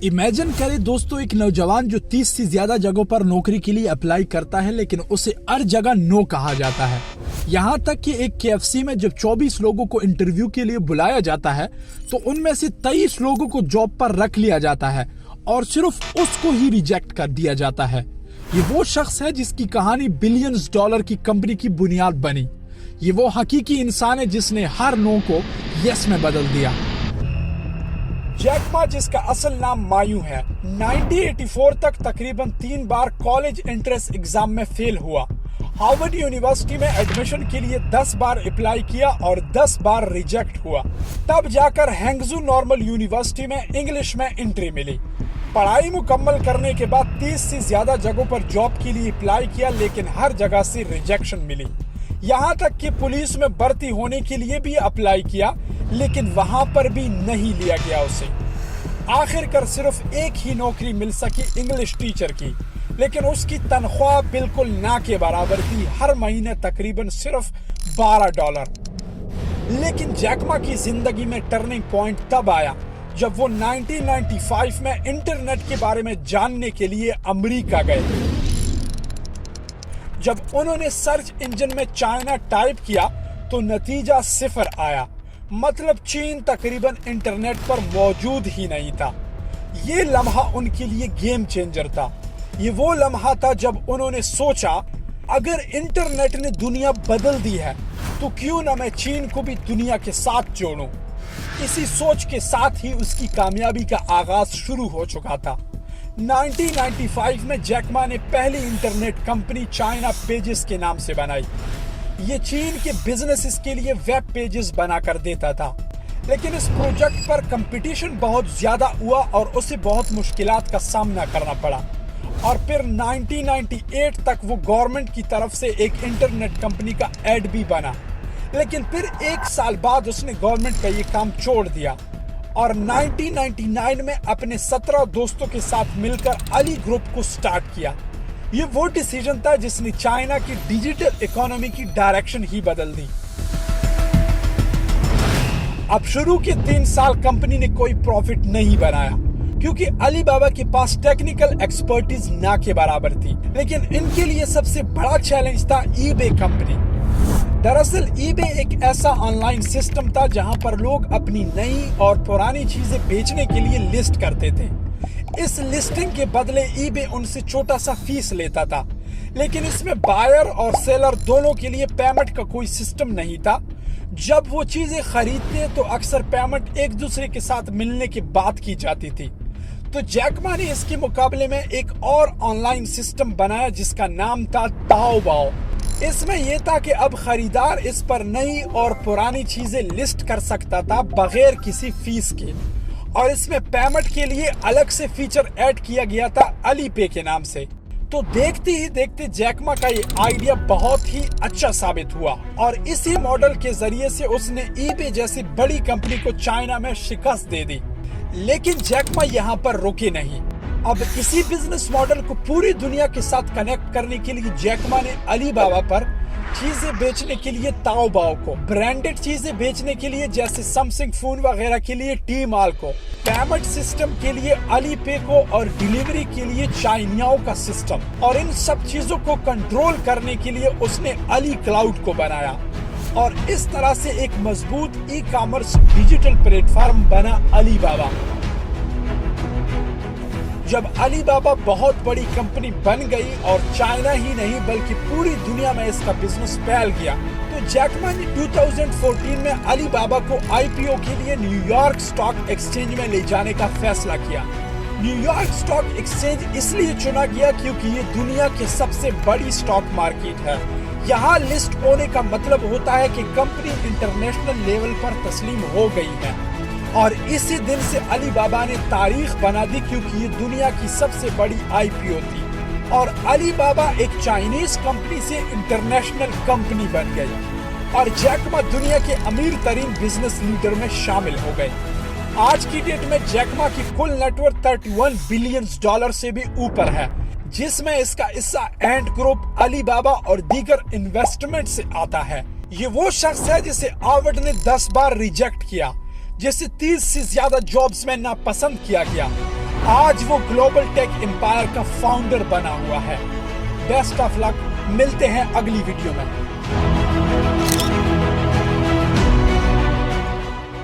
Imagine करें दोस्तों, एक नौजवान जो 30 से ज्यादा जगहों पर नौकरी के लिए अप्लाई करता है, लेकिन उसे हर जगह नो कहा जाता है। यहाँ तक कि एक KFC में जब 24 लोगों को इंटरव्यू के लिए बुलाया जाता है तो उनमें से 23 लोगों को जॉब पर रख लिया जाता है और सिर्फ उसको ही रिजेक्ट कर दिया जाता है। ये वो शख्स है जिसकी कहानी बिलियंस डॉलर की कंपनी की बुनियाद बनी। ये वो हकीकी इंसान है जिसने हर नो को यस में बदल दिया। जैक मा, जिसका असल नाम मायू है, 1984 तक तकरीबन 3 बार कॉलेज एंट्रेंस एग्जाम में फेल हुआ। हार्वर्ड यूनिवर्सिटी में एडमिशन के लिए 10 बार अप्लाई किया और 10 बार रिजेक्ट हुआ। तब जाकर हैंगजू नॉर्मल यूनिवर्सिटी में इंग्लिश में एंट्री मिली। पढ़ाई मुकम्मल करने के बाद 30 से ज्यादा जगहों पर जॉब के लिए अप्लाई किया, लेकिन हर जगह से रिजेक्शन मिली। यहाँ तक कि पुलिस में भर्ती होने के लिए भी अप्लाई किया, लेकिन वहां पर भी नहीं लिया गया उसे। आखिरकार सिर्फ एक ही नौकरी मिल सकी, इंग्लिश टीचर की, लेकिन उसकी तनख्वाह बिल्कुल ना के बराबर थी, हर महीने तकरीबन सिर्फ $12। लेकिन जैक मा की जिंदगी में टर्निंग पॉइंट तब आया जब वो 1995 में इंटरनेट के बारे में जानने के लिए अमेरिका गए। जब उन्होंने सर्च इंजन में चाइना टाइप किया तो नतीजा 0 आया, मतलब चीन तकरीबन इंटरनेट पर मौजूद ही नहीं था। ये लम्हा उनके लिए गेम चेंजर था। ये वो लम्हा था जब उन्होंने सोचा, अगर इंटरनेट ने दुनिया बदल दी है तो क्यों ना मैं चीन को भी दुनिया के साथ जोड़ूं। इसी सोच के साथ ही उसकी कामयाबी का आगाज शुरू हो चुका था। 1995 में जैक मा ने पहली इंटरनेट कंपनी चाइना पेजेस के नाम से बनाई। ये चीन के बिजनेसेस के लिए वेब पेजेस बनाकर देता था, लेकिन इस प्रोजेक्ट पर कंपटीशन बहुत ज्यादा हुआ और उसे बहुत मुश्किलात का सामना करना पड़ा। और फिर 1998 तक वो गवर्नमेंट की तरफ से एक इंटरनेट कंपनी का एड भी बना, लेकिन फिर 1 साल बाद उसने गवर्नमेंट का ये काम छोड़ दिया और 1999 में अपने 17 दोस्तों के साथ मिलकर अली ग्रुप को स्टार्ट किया। ये वो डिसीजन था जिसने चाइना की डिजिटल इकोनॉमी की डायरेक्शन ही बदल दी। अब शुरू के 3 साल कंपनी ने कोई प्रॉफिट नहीं बनाया, क्योंकि अली बाबा के पास टेक्निकल एक्सपर्टीज ना के बराबर थी। लेकिन इनके लिए सबसे बड़ा चैलेंज था ईबे कंपनी। दरअसल ईबे एक ऐसा ऑनलाइन सिस्टम था जहां पर लोग अपनी नई और पुरानी चीजें बेचने के लिए लिस्ट करते थे। इस लिस्टिंग के बदले ईबे उनसे छोटा सा फीस लेता था, लेकिन इसमें बायर और सेलर दोनों के लिए पेमेंट का कोई सिस्टम नहीं था। जब वो चीजें खरीदते तो अक्सर पेमेंट एक दूसरे के साथ मिलने के बाद की जाती थी। तो जैक मा ने इसके मुकाबले में एक और ऑनलाइन सिस्टम बनाया जिसका नाम था ताओबाओ। इसमें यह था कि अब खरीदार इस पर नई और पुरानी चीजें लिस्ट कर सकता था बगैर किसी फीस के, और इसमें पेमेंट के लिए अलग से फीचर ऐड किया गया था अली पे के नाम से। तो देखते ही देखते जैक मा का ये आइडिया बहुत ही अच्छा साबित हुआ और इसी मॉडल के जरिए से उसने ईबे जैसी बड़ी कंपनी को चाइना में शिकस्त दे दी। लेकिन जैक मा यहाँ पर रुके नहीं। अब इसी बिजनेस मॉडल को पूरी दुनिया के साथ कनेक्ट करने के लिए जैक मा ने अली बाबा पर चीजें बेचने के लिए ताओबाओ को, ब्रांडेड चीजें बेचने के लिए जैसे सैमसंग फोन वगैरह के लिए टी माल को, पेमेंट सिस्टम के लिए अली पे को और डिलीवरी के लिए चाइनियाओ का सिस्टम, और इन सब चीजों को कंट्रोल करने के लिए उसने अली क्लाउड को बनाया। और इस तरह से एक मजबूत ई कॉमर्स डिजिटल प्लेटफॉर्म बना अली बाबा। जब अली बाबा बहुत बड़ी कंपनी बन गई और चाइना ही नहीं बल्कि पूरी दुनिया में इसका बिजनेस फैल गया, तो जैक मा ने 2014 में अली बाबा को आईपीओ के लिए न्यूयॉर्क स्टॉक एक्सचेंज में ले जाने का फैसला किया। न्यूयॉर्क स्टॉक एक्सचेंज इसलिए चुना गया क्योंकि ये दुनिया की सबसे बड़ी स्टॉक मार्केट है। यहाँ लिस्ट होने का मतलब होता है कि कंपनी इंटरनेशनल लेवल पर तस्लीम हो गई है। और इसी दिन से अली बाबा ने तारीख बना दी क्योंकि ये दुनिया की सबसे बड़ी आईपीओ थी और अली बाबा एक चाइनीज कंपनी से इंटरनेशनल कंपनी बन गई और जैक मा दुनिया के अमीर तरीन बिजनेस लीडर में शामिल हो गए। आज की डेट में जैक मा की कुल नेटवर्थ $31 बिलियन से भी ऊपर है, जिसमें इसका हिस्सा एंड ग्रुप, अली बाबा और दीगर इन्वेस्टमेंट से आता है। ये वो शख्स है जिसे हार्वर्ड ने 10 बार रिजेक्ट किया, जिसे 30 से ज्यादा जॉब्स में नापसंद किया गया। آج وہ گلوبل ٹیک امپائر کا فاؤنڈر بنا ہوا ہے۔ بیسٹ آف لک، ملتے ہیں اگلی ویڈیو میں۔